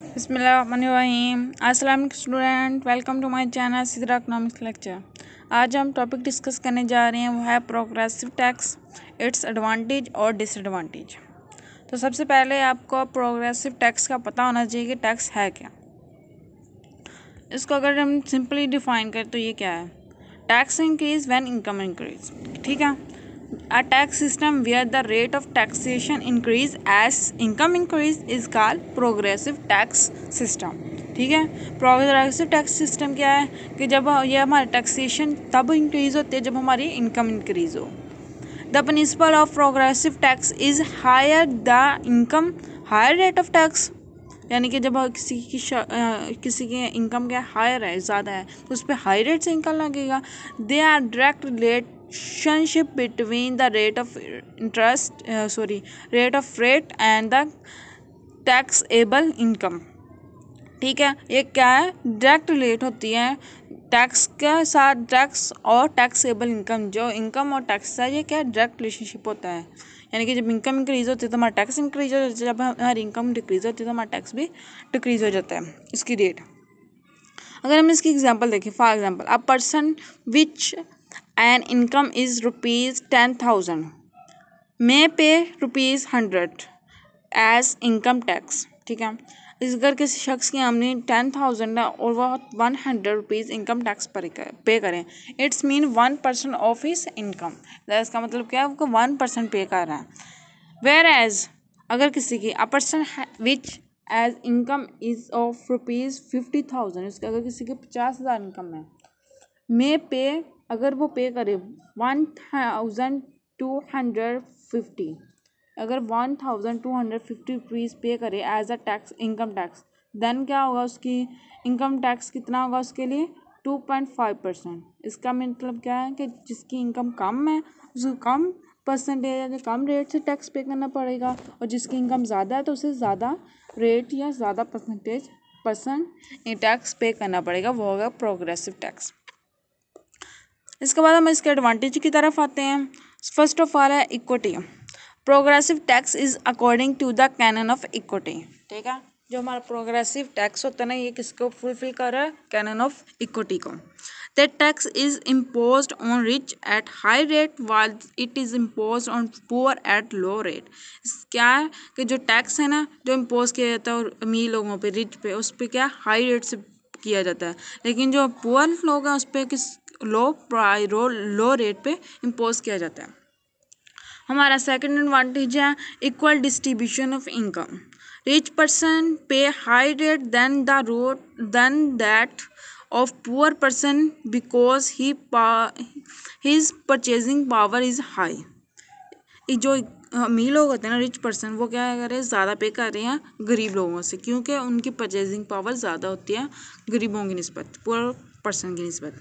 बिस्मिल्लाहिर्रहमानिर्रहीम। अस्सलाम वालेकुम student, welcome to my channel Sidra economics lecture. आज हम टॉपिक डिस्कस करने जा रहे हैं, वो है प्रोग्रेसिव टैक्स, इट्स एडवांटेज और डिसएडवांटेज। तो सबसे पहले आपको प्रोग्रेसिव टैक्स का पता होना चाहिए कि टैक्स है क्या। इसको अगर हम सिंपली डिफाइन करें तो ये क्या है, tax increase when income increase. ठीक है, a tax system where the rate of taxation increase as income increase is called progressive tax system। ठीक है, प्रोग्रेसिव टैक्स सिस्टम क्या है कि जब ये हमारी टैक्सेशन तब इंक्रीज होती है जब हमारी इनकम इंक्रीज हो। The principle of progressive tax is higher the income higher rate of tax, यानी कि जब किसी की इनकम क्या हायर है, ज़्यादा है, तो उस पर हाई रेट से इनकम लगेगा। They are direct relationship between the rate of rate and the taxable income. ठीक है, ये क्या है, डायरेक्ट रिलेट होती है टैक्स के साथ, टैक्स और टैक्सेबल इनकम। जो इनकम और टैक्स है, ये क्या डायरेक्ट रिलेशनशिप होता है, यानी कि जब इनकम इंक्रीज होती है तो हमारा टैक्स इंक्रीज हो जाता है, जब हमारी इनकम डिक्रीज होती है तो हमारा टैक्स भी डिक्रीज हो जाता है इसकी रेट। अगर हम इसकी एग्जांपल देखें, for example a person which an income is ₹10,000 मे पे ₹100 एज इनकम टैक्स। ठीक है, इस अगर किसी शख्स की आमदनी 10,000 है और वह ₹100 इनकम टैक्स पे करें, it's mean 1% of his income. इसका मतलब क्या है, वो 1% पे कर रहा है। वेयर एज अगर किसी की a person which as income is of ₹50,000, उसका अगर किसी की 50,000 इनकम है, मे पे अगर वो पे करे 1,250, अगर 1,250 रुपीज़ पे करे as a tax, income tax, then क्या होगा, उसकी इनकम टैक्स कितना होगा उसके लिए 2.5%। इसका मतलब क्या है कि जिसकी इनकम कम है उसको कम परसेंटेज यानी कम रेट से टैक्स पे करना पड़ेगा, और जिसकी इनकम ज़्यादा है तो उसे ज़्यादा रेट या ज़्यादा परसेंट टैक्स पे करना पड़ेगा, वो होगा प्रोग्रेसिव टैक्स। इसके बाद हम इसके एडवांटेज की तरफ आते हैं। फर्स्ट ऑफ ऑल है equity. Progressive tax is according to the canon of equity. ठीक है, जो हमारा प्रोग्रेसिव टैक्स होता है ना, ये किसको फुलफिल कर रहा है, कैनन ऑफ इक्विटी को। That tax is imposed on rich at high rate while it is imposed on poor at low rate. क्या है कि जो टैक्स है ना, जो इम्पोज किया जाता है और अमीर लोगों पे, रिच पे, उस पर क्या हाई रेट से किया जाता है, लेकिन जो पुअर लोग हैं उस पर किस लो रेट पे इम्पोज किया जाता है। हमारा सेकंड एडवांटेज है equal distribution of income. Rich person पे high rate than that of poor person because his purchasing power is high. जो अमीर लोग होते हैं ना, रिच पर्सन, वो क्या कर रहे हैं, ज़्यादा पे कर रहे हैं गरीब लोगों से, क्योंकि उनकी परचेजिंग पावर ज़्यादा होती है गरीबों की निस्बत, पुअर पर्सन की निस्बत।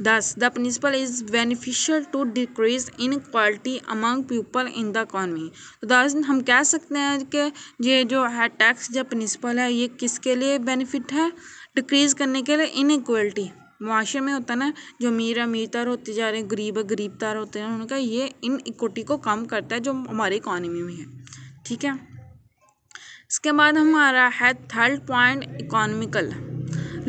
Thus the principle is beneficial to decrease inequality among people in the economy. तो दस हम कह सकते हैं कि ये जो है टैक्स, जो प्रिंसिपल है, ये किसके लिए बेनिफिट है, डिक्रीज करने के लिए इनइक्वालिटी। मुआशरे में होता है ना, जो अमीरतर होते जा रहे हैं, गरीबतर होते हैं, उनका ये इन इक्विटी को कम करता है जो हमारी इकॉनमी में है। ठीक है, इसके बाद हमारा है third point economical.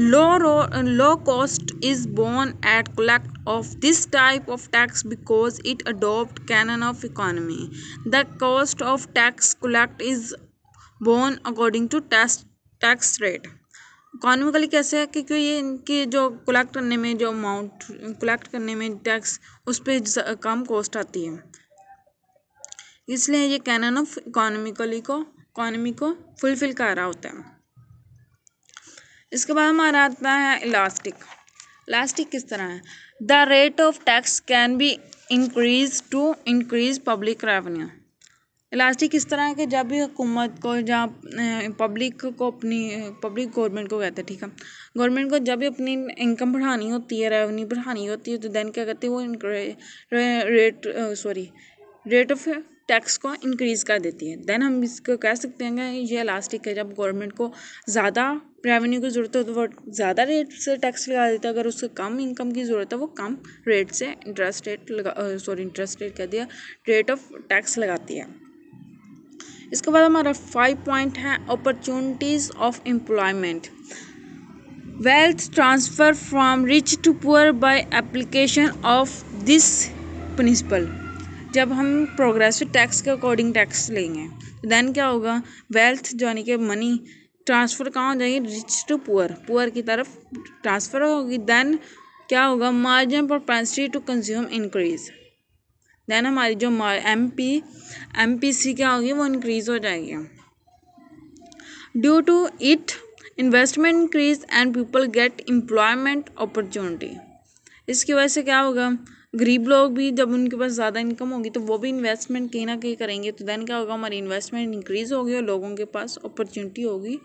Low cost is borne at collect of this type of tax because it adopt canon of economy. The cost of tax collect is borne according to tax rate. Economically कैसे है, क्योंकि ये इनकी जो collect करने में, जो amount collect करने में टैक्स, उस पर कम कॉस्ट आती है, इसलिए ये कैनन ऑफ इकोनॉमी को फुलफिल कर रहा होता है। इसके बाद हमारा आता है इलास्टिक किस तरह है, the rate of tax can be increase to increase public revenue. Elastic किस तरह है कि जब भी हुकूमत को, जहाँ पब्लिक गवर्नमेंट को कहते हैं, ठीक है, गवर्नमेंट को जब भी अपनी इनकम बढ़ानी होती है, रेवेन्यू बढ़ानी होती है, तो देन क्या करते हैं, वो रेट ऑफ टैक्स को इंक्रीज़ कर देती है। देन हम इसको कह सकते हैं कि ये इलास्टिक है, जब गवर्नमेंट को ज़्यादा रेवेन्यू की ज़रूरत है तो वो ज़्यादा रेट से टैक्स लगा देता है, अगर उसको कम इनकम की ज़रूरत है वो कम रेट से रेट ऑफ टैक्स लगाती है। इसके बाद हमारा 5 पॉइंट है opportunities of employment. Wealth transfer from rich to poor by application of this principle. जब हम प्रोग्रेसिव टैक्स के अकॉर्डिंग टैक्स लेंगे तो देन क्या होगा, वेल्थ जो यानी कि मनी ट्रांसफ़र कहाँ हो जाएगी, रिच टू पुअर, पुअर की तरफ ट्रांसफ़र होगी। देन क्या होगा, margin propensity to consume increase. Then हमारी जो MPC क्या होगी, वो इंक्रीज़ हो जाएगी। Due to it investment increase and people get employment opportunity. इसकी वजह से क्या होगा, गरीब लोग भी जब उनके पास ज़्यादा इनकम होगी तो वो भी इन्वेस्टमेंट कहीं ना कहीं करेंगे, तो देन क्या होगा, हमारी इन्वेस्टमेंट इंक्रीज़ होगी और लोगों के पास अपॉर्चुनिटी होगी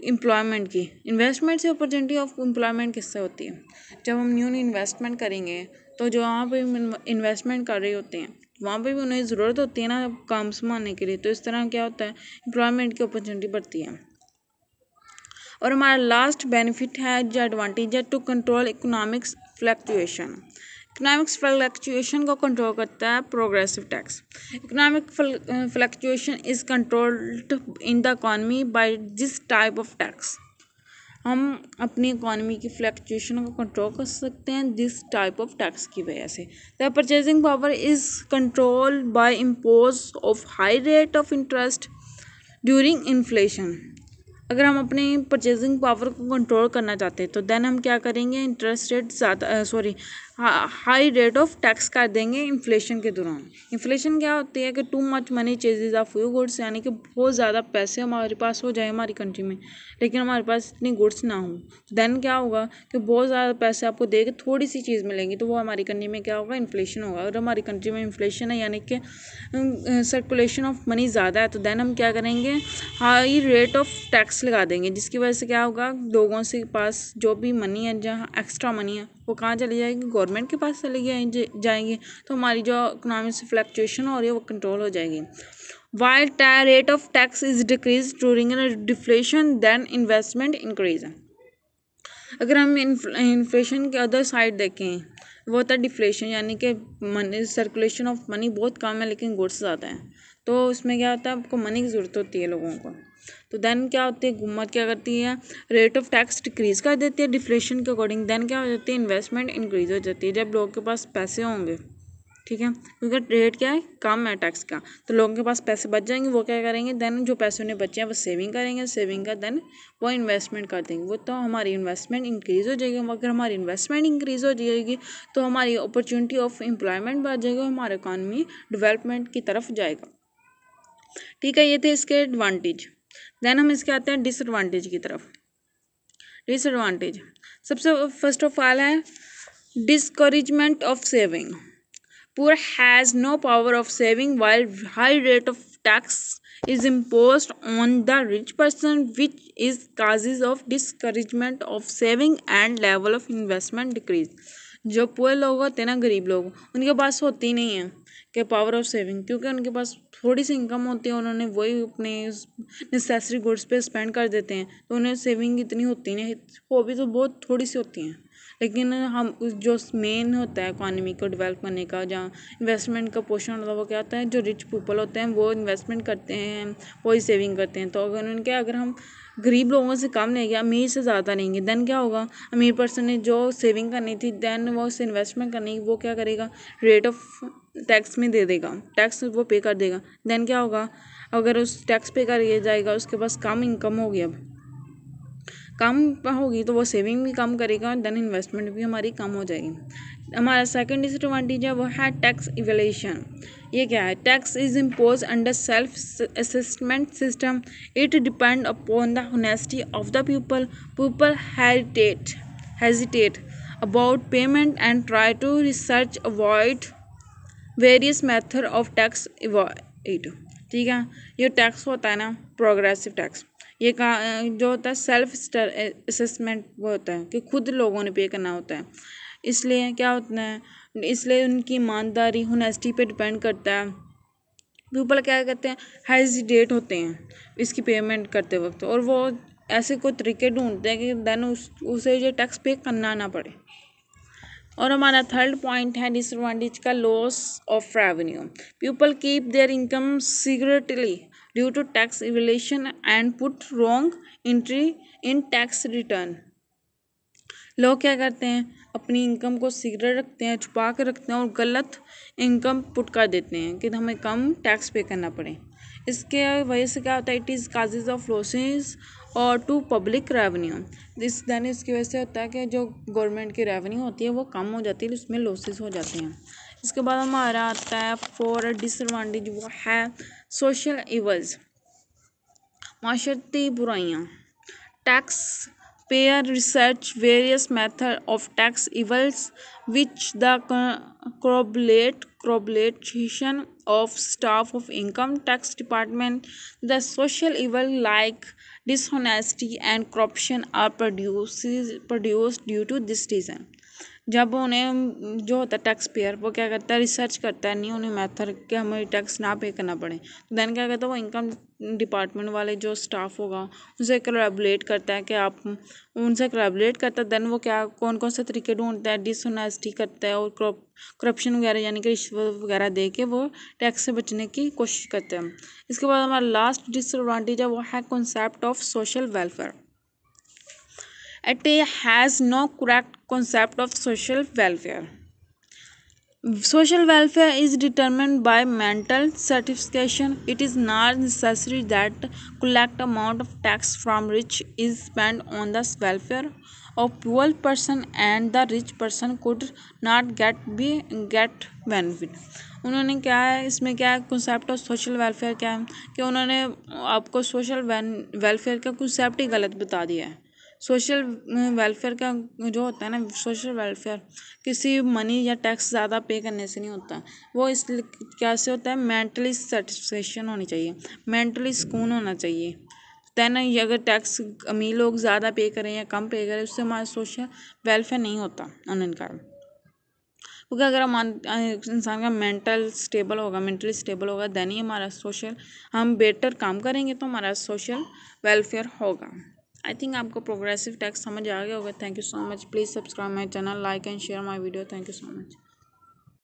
एम्प्लॉयमेंट की। इन्वेस्टमेंट से अपॉर्चुनिटी ऑफ एम्प्लॉयमेंट किससे होती है, जब हम न्यू इन्वेस्टमेंट करेंगे तो जो वहाँ पे इन्वेस्टमेंट कर रहे होते हैं वहाँ पे भी उन्हें ज़रूरत होती है ना काम संभालने के लिए, तो इस तरह क्या होता है, एम्प्लॉयमेंट की अपॉर्चुनिटी बढ़ती है। और हमारा लास्ट बेनिफिट है जो एडवांटेज है, to control economics fluctuation. Economics fluctuation को कंट्रोल करता है progressive tax. Economic fluctuation is controlled in the economy by this type of tax. हम अपनी इकोनॉमी की फ्लक्चुएशन को कंट्रोल कर सकते हैं दिस टाइप ऑफ टैक्स की वजह से। The purchasing power is controlled by impose of high rate of interest during inflation. अगर हम अपनी परचेजिंग पावर को कंट्रोल करना चाहते हैं तो देन हम क्या करेंगे, इंटरेस्ट रेट ज़्यादा हाई रेट ऑफ टैक्स कर देंगे इन्फ्लेशन के दौरान। इन्फ्लेशन क्या होती है कि too much money चेजेज of few goods, यानी कि बहुत ज़्यादा पैसे हमारे पास हो जाए हमारी कंट्री में लेकिन हमारे पास इतनी गुड्स ना हो, तो देन क्या होगा कि बहुत ज़्यादा पैसे आपको दे के थोड़ी सी चीज़ मिलेंगी, तो वो हमारी कंट्री में क्या होगा, इन्फ्लेशन होगा। अगर हमारी कंट्री में इन्फ्लेशन है यानी कि सर्कुलेशन ऑफ मनी ज़्यादा है, तो देन हम क्या करेंगे, हाई रेट ऑफ टैक्स लगा देंगे, जिसकी वजह से क्या होगा, लोगों से पास जो भी मनी है, जहाँ एक्स्ट्रा मनी है वो कहाँ चली जाएगी, गवर्नमेंट के पास चली जाएंगी, तो हमारी जो इकोनॉमी से फ्लक्चुएशन हो रही है वो कंट्रोल हो जाएगी। While rate of tax is decreased during a deflation, then investment increase। अगर हम इन्फ्लेशन के अदर साइड देखें, वो होता है डिफ्लेशन, यानी कि मनी सर्कुलेशन ऑफ मनी बहुत कम है लेकिन गुड्स ज़्यादा है, तो उसमें क्या होता है, आपको मनी की ज़रूरत होती है लोगों को, तो देन क्या होती है, हुकूमत क्या करती है, रेट ऑफ टैक्स डिक्रीज़ कर देती है डिफ्लेशन के अकॉर्डिंग। देन क्या हो जाती है, इन्वेस्टमेंट इंक्रीज़ हो जाती है जब लोगों के पास पैसे होंगे, ठीक है, क्योंकि रेट क्या है, कम है टैक्स का, तो लोगों के पास पैसे बच जाएंगे, वो क्या करेंगे, देन जो पैसे उन्हें बचे हैं वो सेविंग करेंगे, सेविंग का देन वो इन्वेस्टमेंट कर देंगे, वो तो हमारी इन्वेस्टमेंट इंक्रीज़ हो जाएगी। अगर हमारी इन्वेस्टमेंट इंक्रीज़ हो जाएगी तो हमारी अपॉर्चुनिटी ऑफ एम्प्लॉयमेंट बढ़ जाएगी, हमारा इकॉनमी डेवलपमेंट की तरफ जाएगा। ठीक है, ये थे इसके एडवांटेज। देन हम इसके आते हैं डिसएडवांटेज की तरफ। डिसएडवांटेज सबसे फर्स्ट ऑफ ऑल है discouragement of saving. Poor has no power of saving while high rate of tax is imposed on the rich person, which is causes of discouragement of saving and level of investment decrease। जो poor लोग होते हैं ना, गरीब लोग, उनके पास होती नहीं है कि पावर ऑफ सेविंग, क्योंकि उनके पास थोड़ी सी इनकम होती है, उन्होंने वही अपने नेसेसरी गुड्स पे स्पेंड कर देते हैं, तो उन्हें सेविंग इतनी होती नहीं, वो भी तो बहुत थोड़ी सी होती हैं। लेकिन हम जो मेन होता है इकॉनमी को डेवलप करने का, जहाँ इन्वेस्टमेंट का पोर्शन होता है, वो क्या होता है, जो रिच पीपल होते हैं वो इन्वेस्टमेंट करते हैं, वही सेविंग करते हैं। तो अगर हम गरीब लोगों से कम लेंगे, अमीर से ज़्यादा लेंगे, देन क्या होगा, अमीर पर्सन ने जो सेविंग करनी थी देन वो उससे इन्वेस्टमेंट करनी, वो क्या करेगा, रेट ऑफ टैक्स में दे देगा, टैक्स वो पे कर देगा। देन क्या होगा, अगर उस टैक्स पे कर जाएगा, उसके पास कम इनकम होगी, अब कम होगी तो वो सेविंग भी कम करेगा, देन इन्वेस्टमेंट भी हमारी कम हो जाएगी। हमारा सेकंड डिसएडवांटेज है वो है टैक्स इवेल्यूशन। ये क्या है, tax is impose under self assessment system, it depend upon the honesty of the people hesitate about payment and try to research avoid various method of tax evade. ठीक है, ये tax होता है ना progressive tax, ये जो होता है सेल्फ असेसमेंट वो होता है कि खुद लोगों ने पे करना होता है, इसलिए क्या होता है, इसलिए उनकी ईमानदारी ऑनेस्टी पे डिपेंड करता है। पीपल क्या कहते हैं, हेजिटेट होते हैं इसकी पेमेंट करते वक्त, और वो ऐसे कोई तरीके ढूंढते हैं कि देन उसे ये टैक्स पे करना ना पड़े। और हमारा थर्ड पॉइंट है डिसएडवांटेज का, loss of revenue. People keep their income secretly due to tax evasion and put wrong entry in tax return. लोग क्या करते हैं, अपनी इनकम को सीक्रेट रखते हैं, छुपा के रखते हैं और गलत इनकम पुट कर देते हैं कि हमें कम टैक्स पे करना पड़े। इसके वजह से क्या होता है, it is causes of losses और टू पब्लिक रेवेन्यू। इसकी वजह से होता है कि जो गवर्नमेंट की रेवेन्यू होती है वो कम हो जाती है, उसमें लॉसेस हो जाते हैं। इसके बाद हमारा आता है फॉर डिसएडवांटेज, वो है सोशल इवल्स, माशरती बुराइयाँ। Tax payer research various methods of tax evils which the correlation of staff of income tax department. The social evil like dishonesty and corruption are produced due to this reason. जब उन्हें जो होता है tax payer वो क्या करता है, research करता है नहीं उन्हें मेथड कि हमें टैक्स ना पे करना पड़े, तो देन क्या करता है वो इनकम डिपार्टमेंट वाले जो स्टाफ होगा उनसे कोलैबोरेट करता है कि आप उनसे कोलैबोरेट करता है। देन वो क्या कौन कौन से तरीके ढूंढता है, डिसऑनेस्टी करता है और करप्शन वगैरह यानी कि रिश्वत वगैरह दे के वो टैक्स से बचने की कोशिश करते हैं। इसके बाद हमारा लास्ट डिसएडवांटेज है वो है concept of social welfare. It has no correct concept of social welfare. Social welfare is determined by mental satisfaction. It is not necessary that collect amount of tax from rich is spent on the welfare of poor person, and the rich person could not get benefit. उन्होंने क्या है इसमें क्या है concept of social welfare क्या है कि उन्होंने आपको सोशल वेलफेयर का कॉन्सेप्ट ही गलत बता दिया है। सोशल वेलफेयर का जो होता है ना, सोशल वेलफेयर किसी मनी या टैक्स ज़्यादा पे करने से नहीं होता, वो इस क्या से होता है, मेंटली सेटिस्फेक्शन होनी चाहिए, मेंटली सुकून होना चाहिए। देन अगर टैक्स अमीर लोग ज़्यादा पे करें या कम पे करें उससे हमारा सोशल वेलफेयर नहीं होता उनका, क्योंकि अगर हम इंसान का मेंटली स्टेबल होगा देन ही हमारा सोशल, हम बेटर काम करेंगे तो हमारा सोशल वेलफेयर होगा। आई थिंक आपको प्रोग्रेसिव टैक्स समझ आ गया होगा। Thank you so much. Please subscribe my channel, like and share my video. Thank you so much.